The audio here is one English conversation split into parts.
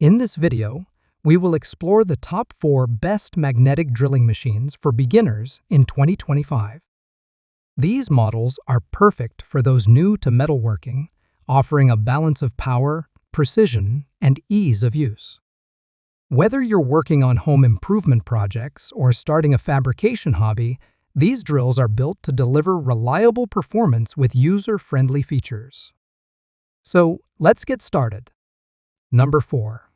In this video, we will explore the top 4 best magnetic drilling machines for beginners in 2025. These models are perfect for those new to metalworking, offering a balance of power, precision, and ease of use. Whether you're working on home improvement projects or starting a fabrication hobby, these drills are built to deliver reliable performance with user-friendly features. So, let's get started. Number 4.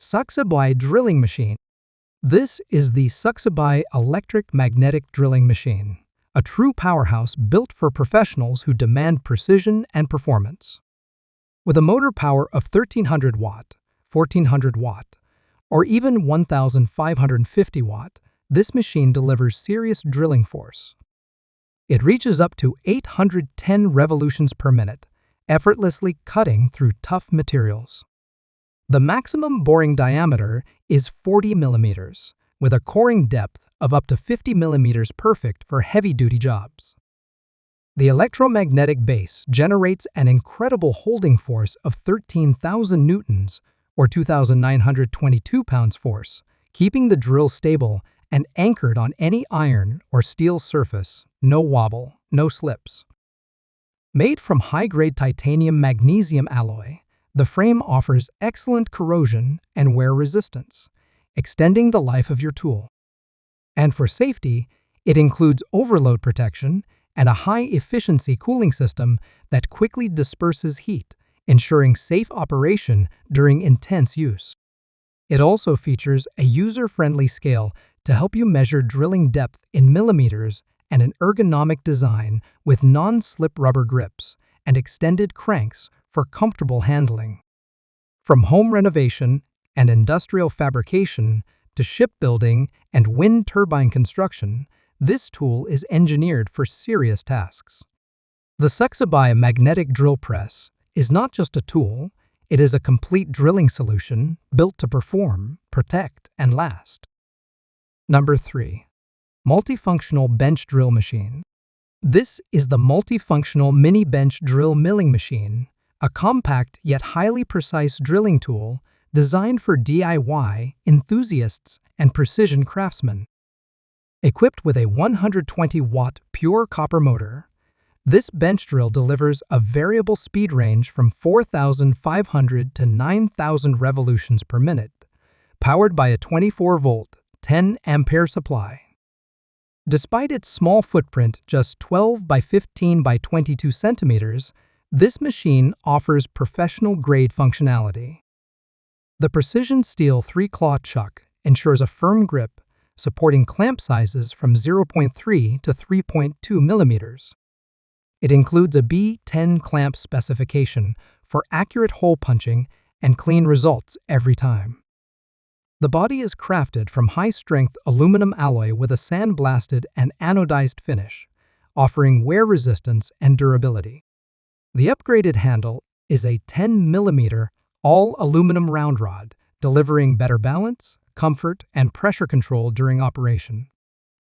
SucceBuy Drilling Machine. This is the SucceBuy Electric Magnetic Drilling Machine, a true powerhouse built for professionals who demand precision and performance. With a motor power of 1300 watt, 1400 watt, or even 1550 watt, this machine delivers serious drilling force. It reaches up to 810 revolutions per minute, effortlessly cutting through tough materials. The maximum boring diameter is 40 millimeters, with a coring depth of up to 50 millimeters, perfect for heavy-duty jobs. The electromagnetic base generates an incredible holding force of 13,000 newtons, or 2,922 pounds force, keeping the drill stable and anchored on any iron or steel surface, no wobble, no slips. Made from high-grade titanium magnesium alloy, the frame offers excellent corrosion and wear resistance, extending the life of your tool. And for safety, it includes overload protection and a high-efficiency cooling system that quickly disperses heat, ensuring safe operation during intense use. It also features a user-friendly scale to help you measure drilling depth in millimeters and an ergonomic design with non-slip rubber grips and extended cranks for comfortable handling. From home renovation and industrial fabrication to shipbuilding and wind turbine construction, this tool is engineered for serious tasks. The SucceBuy Magnetic Drill Press is not just a tool, it is a complete drilling solution built to perform, protect, and last. Number 3. Multifunctional Bench Drill Machine. This is the Multifunctional Mini Bench Drill Milling Machine, a compact yet highly precise drilling tool designed for DIY enthusiasts and precision craftsmen. Equipped with a 120-watt pure copper motor, this bench drill delivers a variable speed range from 4,500 to 9,000 revolutions per minute, powered by a 24-volt, 10-ampere supply. Despite its small footprint, just 12 by 15 by 22 centimeters, this machine offers professional-grade functionality. The precision steel 3-claw chuck ensures a firm grip, supporting clamp sizes from 0.3 to 3.2 millimeters. It includes a B10 clamp specification for accurate hole punching and clean results every time. The body is crafted from high-strength aluminum alloy with a sandblasted and anodized finish, offering wear resistance and durability. The upgraded handle is a 10mm all-aluminum round rod, delivering better balance, comfort, and pressure control during operation.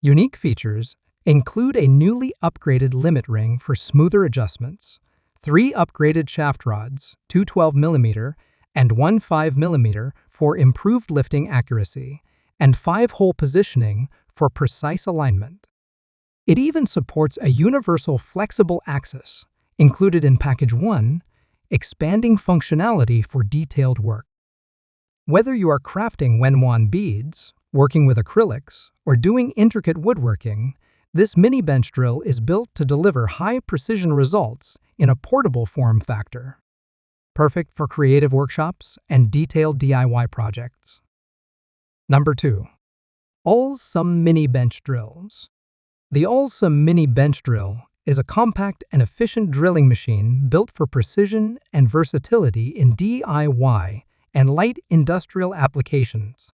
Unique features include a newly upgraded limit ring for smoother adjustments, 3 upgraded shaft rods, 2 12mm and 1 5mm for improved lifting accuracy, and 5-hole positioning for precise alignment. It even supports a universal flexible axis, included in Package 1, expanding functionality for detailed work. Whether you are crafting Wenwan beads, working with acrylics, or doing intricate woodworking, this mini bench drill is built to deliver high-precision results in a portable form factor. Perfect for creative workshops and detailed DIY projects. Number 2. ALLSOME Mini Bench Drills. The ALLSOME Mini Bench Drill is a compact and efficient drilling machine built for precision and versatility in DIY and light industrial applications.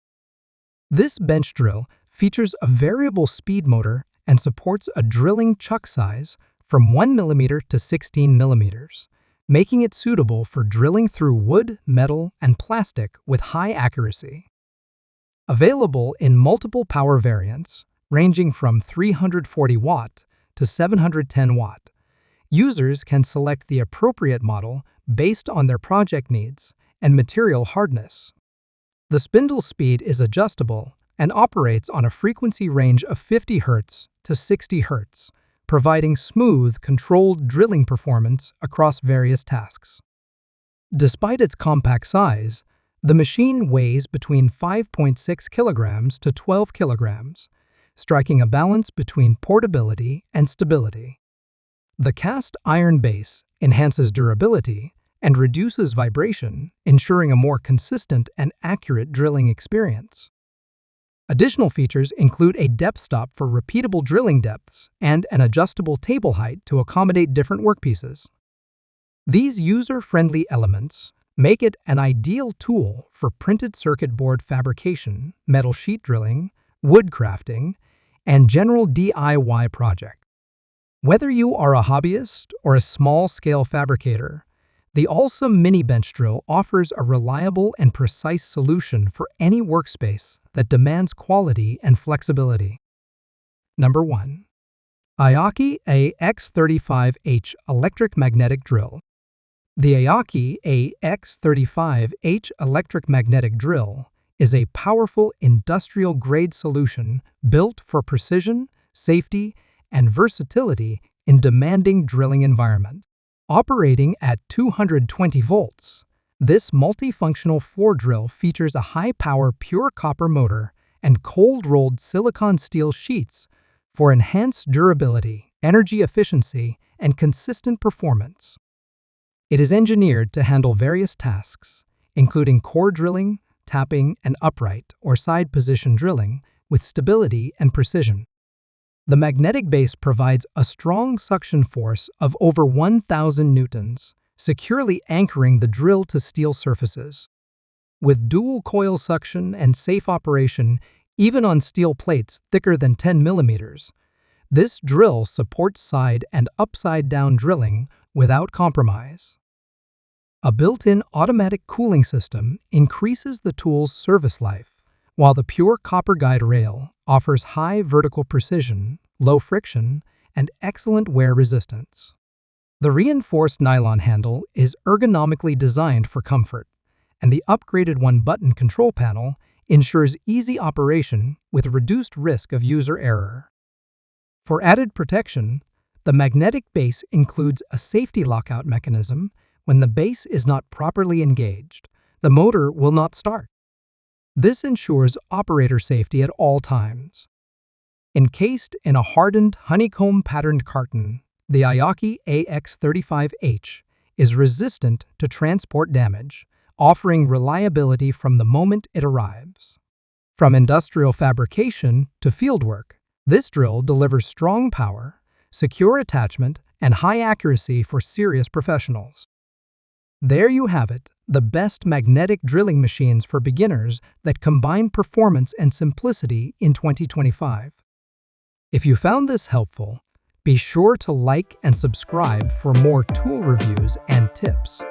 This bench drill features a variable speed motor and supports a drilling chuck size from 1mm to 16mm, making it suitable for drilling through wood, metal, and plastic with high accuracy. Available in multiple power variants, ranging from 340 watt to 710 watt, users can select the appropriate model based on their project needs and material hardness. The spindle speed is adjustable and operates on a frequency range of 50 Hz to 60 Hz, providing smooth, controlled drilling performance across various tasks. Despite its compact size, the machine weighs between 5.6 kilograms to 12 kilograms, striking a balance between portability and stability. The cast iron base enhances durability and reduces vibration, ensuring a more consistent and accurate drilling experience. Additional features include a depth stop for repeatable drilling depths and an adjustable table height to accommodate different workpieces. These user-friendly elements make it an ideal tool for printed circuit board fabrication, metal sheet drilling, wood crafting, and general DIY projects. Whether you are a hobbyist or a small-scale fabricator, the ALLSOME Mini Bench Drill offers a reliable and precise solution for any workspace that demands quality and flexibility. Number 1. AOCKE AX35H Electric Magnetic Drill. The AOCKE AX35H Electric Magnetic Drill is a powerful industrial-grade solution built for precision, safety, and versatility in demanding drilling environments. Operating at 220 volts, this multifunctional floor drill features a high-power pure copper motor and cold-rolled silicon steel sheets for enhanced durability, energy efficiency, and consistent performance. It is engineered to handle various tasks, including core drilling, tapping, and upright or side position drilling with stability and precision. The magnetic base provides a strong suction force of over 1,000 newtons, securely anchoring the drill to steel surfaces. With dual coil suction and safe operation, even on steel plates thicker than 10 millimeters, this drill supports side and upside-down drilling without compromise. A built-in automatic cooling system increases the tool's service life, while the pure copper guide rail offers high vertical precision, low friction, and excellent wear resistance. The reinforced nylon handle is ergonomically designed for comfort, and the upgraded one-button control panel ensures easy operation with reduced risk of user error. For added protection, the magnetic base includes a safety lockout mechanism. When the base is not properly engaged, the motor will not start. This ensures operator safety at all times. Encased in a hardened honeycomb-patterned carton, the AOCKE AX35H is resistant to transport damage, offering reliability from the moment it arrives. From industrial fabrication to fieldwork, this drill delivers strong power, secure attachment, and high accuracy for serious professionals. There you have it, the best magnetic drilling machines for beginners that combine performance and simplicity in 2025. If you found this helpful, be sure to like and subscribe for more tool reviews and tips.